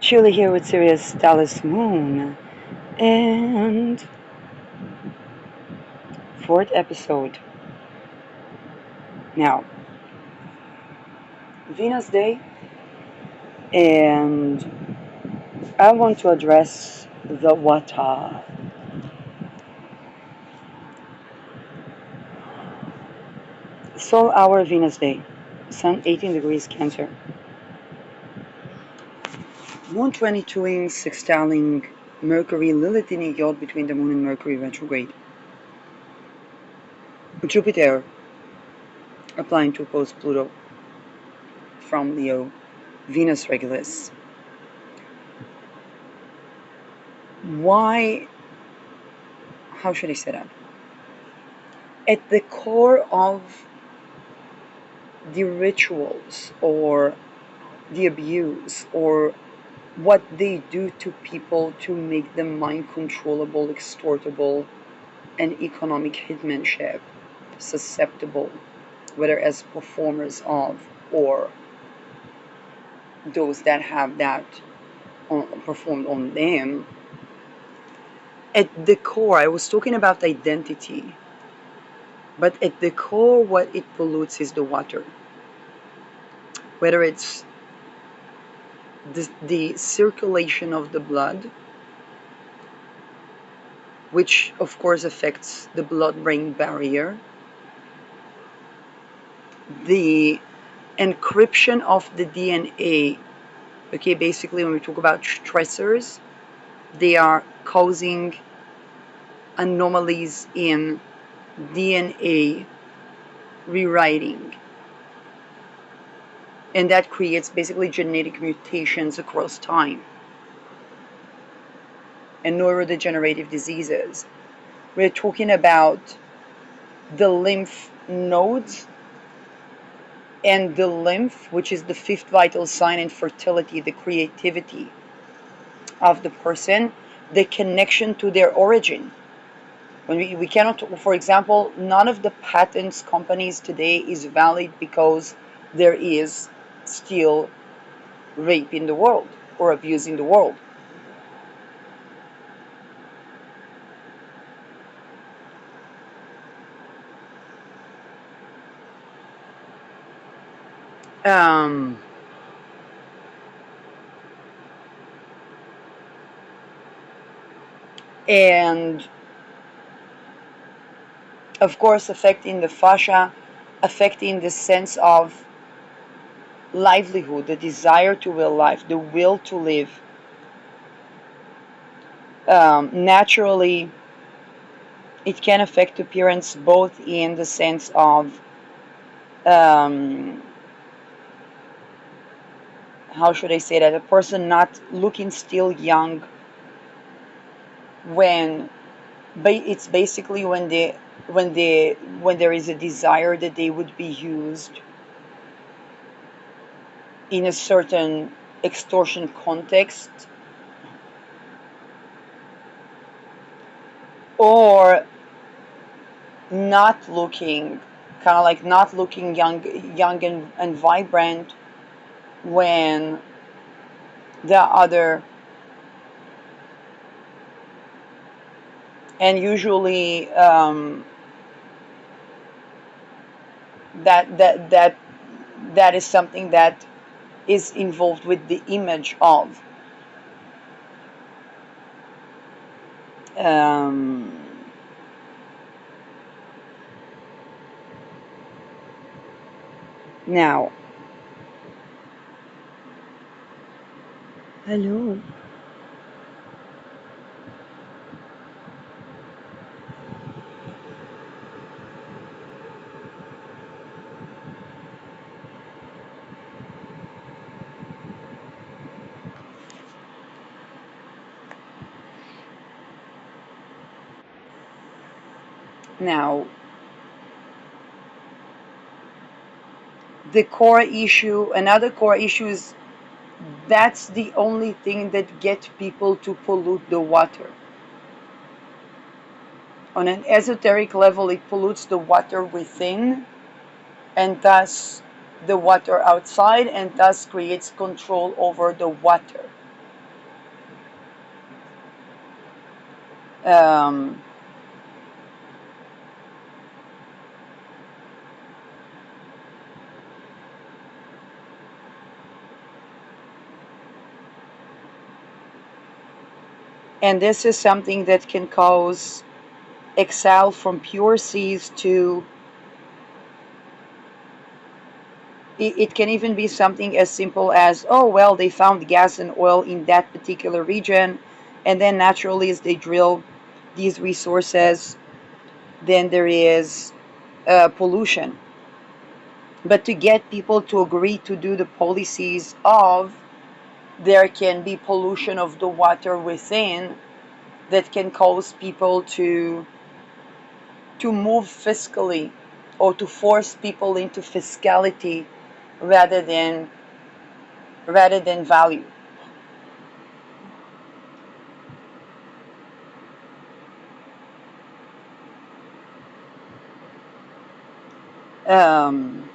Chile here with Sirius Dallas Moon and fourth episode. Now, Venus Day, and I want to address the water. Sol hour Venus Day, Sun 18 degrees Cancer, Moon 22ing, sextiling Mercury, Lilith in a yacht between the Moon and Mercury retrograde. Jupiter applying to oppose Pluto from Leo, Venus Regulus. Why? How should I say that? At the core of the rituals or the abuse or what they do to people to make them mind controllable, extortable, and economic hitmanship susceptible, whether as performers of or those that have that performed on them. At the core, I was talking about identity, but at the core, what it pollutes is the water. Whether it's the circulation of the blood, which of course affects the blood-brain barrier, the encryption of the DNA. Okay, basically when we talk about stressors, they are causing anomalies in DNA rewriting. And that creates basically genetic mutations across time and neurodegenerative diseases. We're talking about the lymph nodes and the lymph, which is the fifth vital sign in fertility, the creativity of the person, the connection to their origin. When we cannot, for example, none of the patents companies today is valid because there is still rape in the world or abuse in the world. Um, and of course affecting the fascia, affecting the sense of livelihood, the desire to will life, the will to live. Naturally, it can affect appearance both in the sense of how should I say that, a person not looking still young when it's basically when there is a desire that they would be used in a certain extortion context, or not looking not looking young and vibrant when the other, and usually that is something that is involved with the image of now. Hello. Now, the core issue, another core issue is that's the only thing that gets people to pollute the water. On an esoteric level, it pollutes the water within and thus the water outside, and thus creates control over the water. Um, and this is something that can cause exile from pure seas to it can even be something as simple as, oh well, they found gas and oil in that particular region, and then naturally as they drill these resources, then there is pollution. But to get people to agree to do the policies of there can be pollution of the water within that can cause people to move fiscally or to force people into fiscality rather than value. Um,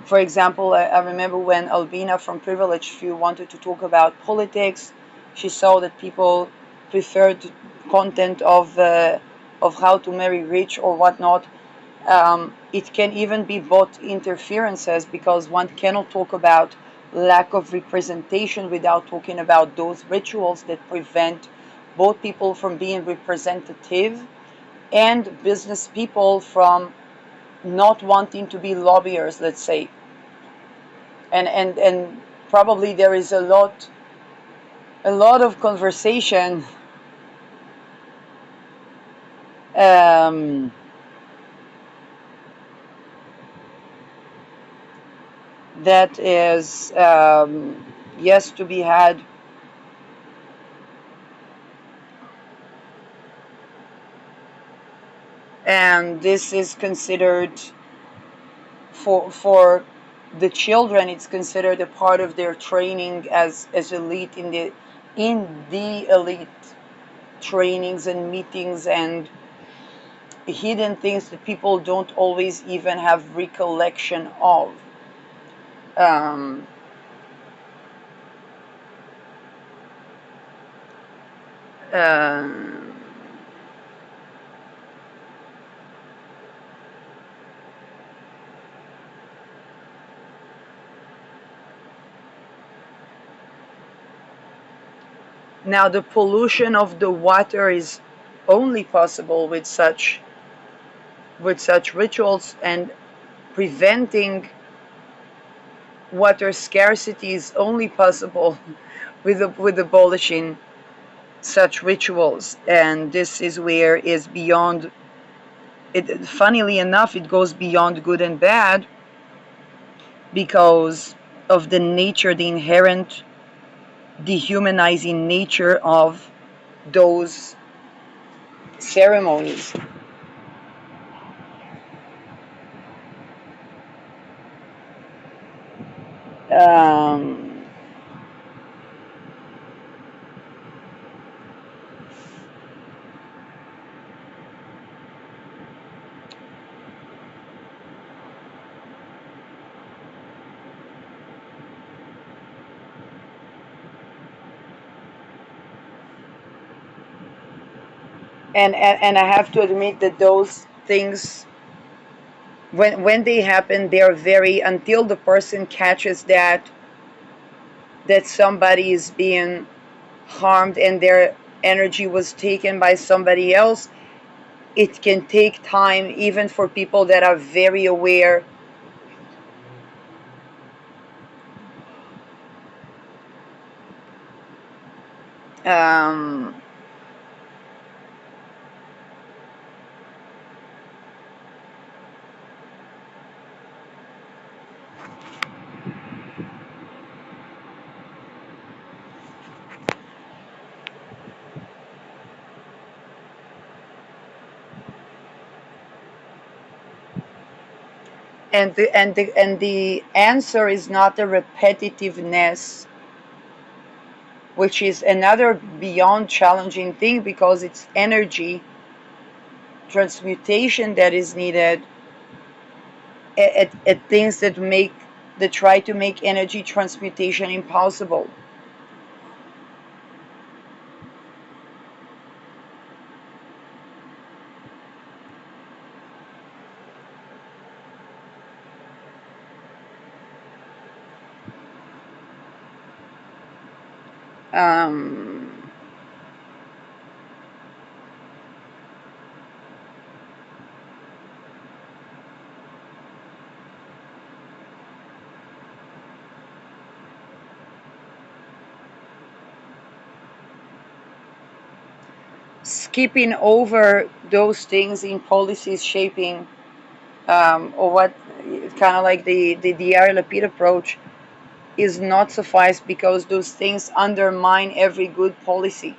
for example, I remember when Albina from Privilege Few wanted to talk about politics, she saw that people preferred content of how to marry rich or whatnot. It can even be bot interferences because one cannot talk about lack of representation without talking about those rituals that prevent both people from being representative and business people from not wanting to be lobbyers, let's say. And probably there is a lot of conversation um, that is yes to be had, and this is considered for the children, it's considered a part of their training as elite in the elite trainings and meetings and hidden things that people don't always even have recollection of. Um, uh, Now the pollution of the water is only possible with such rituals, and preventing water scarcity is only possible with abolishing such rituals. And this is where is beyond it. Funnily enough, it goes beyond good and bad because of the nature, the inherent dehumanizing nature of those ceremonies. Um, and I have to admit that those things, when they happen, they are very, until the person catches that somebody is being harmed and their energy was taken by somebody else. It can take time, even for people that are very aware. Um, and the answer is not the repetitiveness which is another beyond challenging thing because it's energy transmutation that is needed at things that try to make energy transmutation impossible. Um, Skipping over those things in policies shaping, or what kind of like the Ari Lapid approach is not suffice because those things undermine every good policy.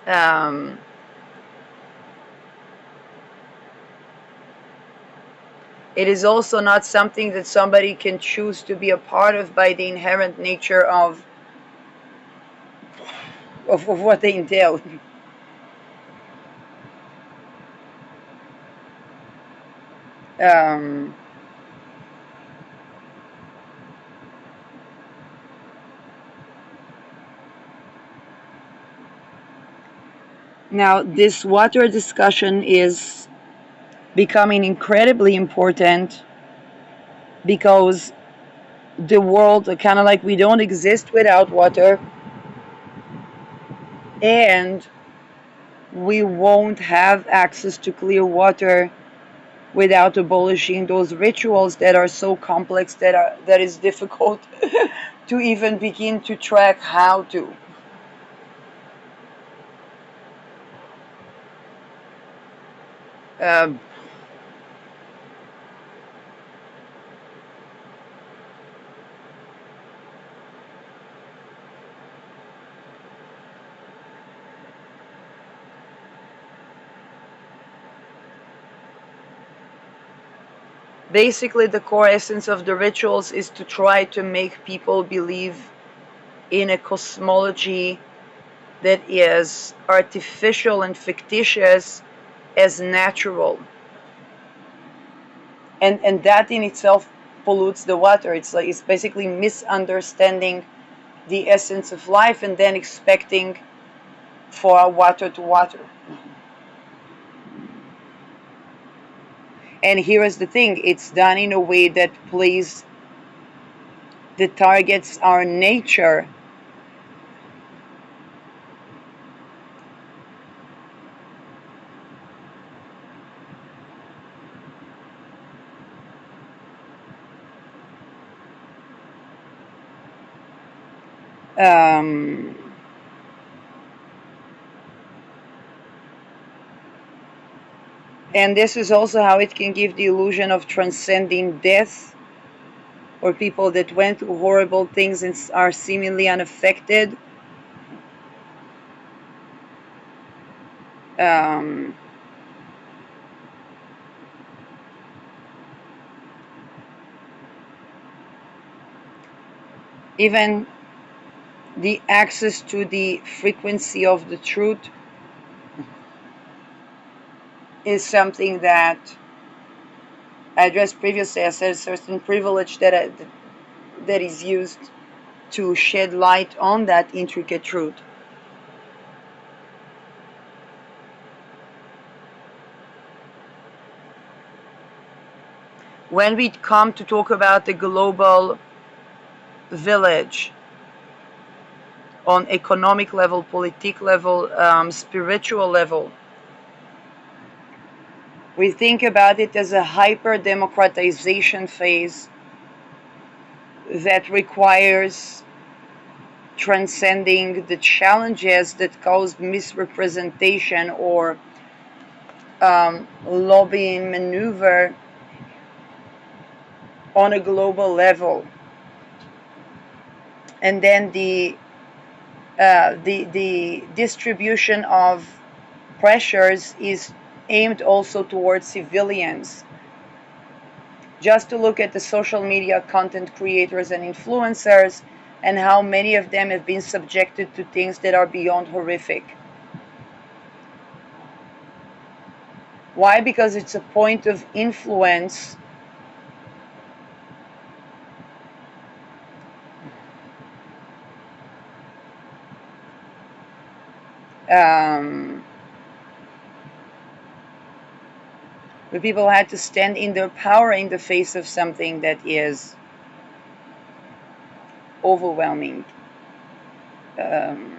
Um, it is also not something that somebody can choose to be a part of by the inherent nature of what they entail. Um, Now, this water discussion is becoming incredibly important because the world kind of like we don't exist without water, and we won't have access to clear water without abolishing those rituals that are so complex that is difficult to even begin to track how to. Um, Basically, the core essence of the rituals is to try to make people believe in a cosmology that is artificial and fictitious as natural. And that in itself pollutes the water. It's basically misunderstanding the essence of life and then expecting for water to water. And here is the thing, it's done in a way that plays that targets our nature. Um, and this is also how it can give the illusion of transcending death, or people that went through horrible things and are seemingly unaffected. Um, Even the access to the frequency of the truth is something that I addressed previously. I said a certain privilege that is used to shed light on that intricate truth. When we come to talk about the global village on economic level, politic level, spiritual level, we think about it as a hyper democratization phase that requires transcending the challenges that cause misrepresentation or lobbying maneuver on a global level. And then the distribution of pressures is aimed also towards civilians. Just to look at the social media content creators and influencers and how many of them have been subjected to things that are beyond horrific. Why? Because it's a point of influence. Um, where people had to stand in their power in the face of something that is overwhelming. Um,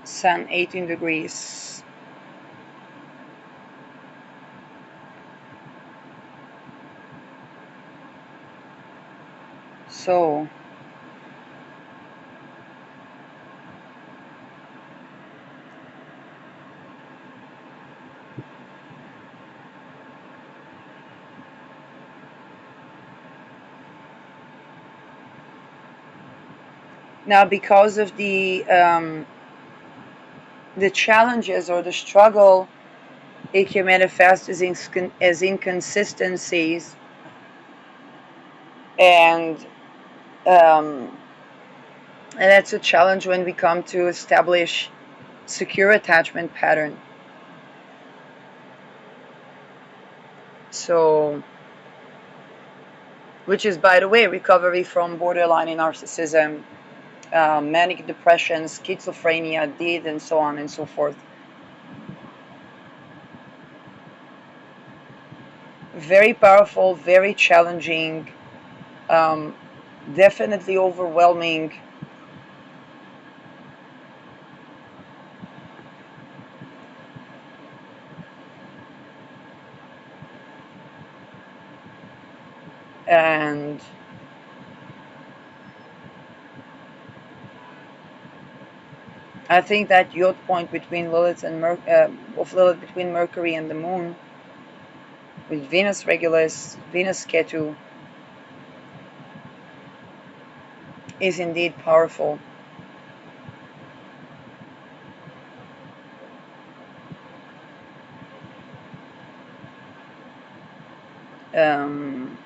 Sun 18 degrees. So, now because of the challenges or the struggle, it can manifest as inconsistencies and um, and that's a challenge when we come to establish secure attachment pattern. So, which is, by the way, recovery from borderline narcissism, manic depression, schizophrenia, DID, and so on and so forth. Very powerful, very challenging, um, definitely overwhelming. And I think that yod point between Lilith and of Lilith between Mercury and the Moon, with Venus Regulus, Venus Ketu, is indeed powerful. Um,